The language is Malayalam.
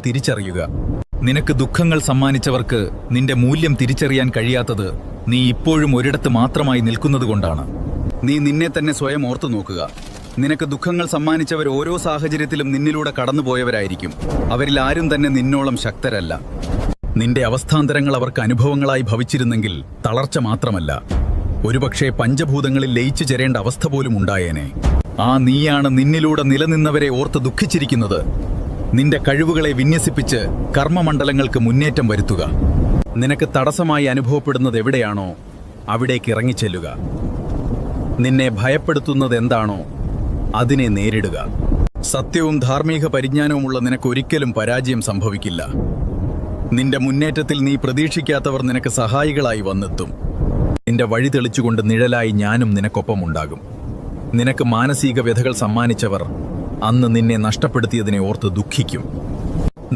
തിരിച്ചറിയുക. നിനക്ക് ദുഃഖങ്ങൾ സമ്മാനിച്ചവർക്ക് നിന്റെ മൂല്യം തിരിച്ചറിയാൻ കഴിയാത്തത് നീ ഇപ്പോഴും ഒരിടത്ത് മാത്രമായി നിൽക്കുന്നതുകൊണ്ടാണ്. നീ നിന്നെ തന്നെ സ്വയം ഓർത്തു നോക്കുക. നിനക്ക് ദുഃഖങ്ങൾ സമ്മാനിച്ചവർ ഓരോ സാഹചര്യത്തിലും നിന്നിലൂടെ കടന്നുപോയവരായിരിക്കും. അവരിൽ ആരും തന്നെ നിന്നോളം ശക്തരല്ല. നിന്റെ അവസ്ഥാന്തരങ്ങൾ അവർക്ക് അനുഭവങ്ങളായി ഭവിച്ചിരുന്നെങ്കിൽ തളർച്ച മാത്രമല്ല, ഒരുപക്ഷെ പഞ്ചഭൂതങ്ങളിൽ ലയിച്ചു ചേരേണ്ട അവസ്ഥ പോലും ഉണ്ടായേനെ. ആ നീയാണ് നിന്നിലൂടെ നിലനിന്നവരെ ഓർത്ത് ദുഃഖിച്ചിരിക്കുന്നത്. നിന്റെ കഴിവുകളെ വിന്യസിപ്പിച്ച് കർമ്മമണ്ഡലങ്ങൾക്ക് മുന്നേറ്റം വരുത്തുക. നിനക്ക് തടസ്സമായി അനുഭവപ്പെടുന്നത് എവിടെയാണോ അവിടേക്ക് ഇറങ്ങിച്ചെല്ലുക. നിന്നെ ഭയപ്പെടുത്തുന്നത് എന്താണോ അതിനെ നേരിടുക. സത്യവും ധാർമ്മിക പരിജ്ഞാനവുമുള്ള നിനക്കൊരിക്കലും പരാജയം സംഭവിക്കില്ല. നിന്റെ മുന്നേറ്റത്തിൽ നീ പ്രതീക്ഷിക്കാത്തവർ നിനക്ക് സഹായികളായി വന്നെത്തും. നിന്റെ വഴി തെളിച്ചുകൊണ്ട് നിഴലായി ഞാനും നിനക്കൊപ്പമുണ്ടാകും. നിനക്ക് മാനസിക വ്യഥകൾ സമ്മാനിച്ചവർ അന്ന് നിന്നെ നഷ്ടപ്പെടുത്തിയതിനെ ഓർത്ത് ദുഃഖിക്കും.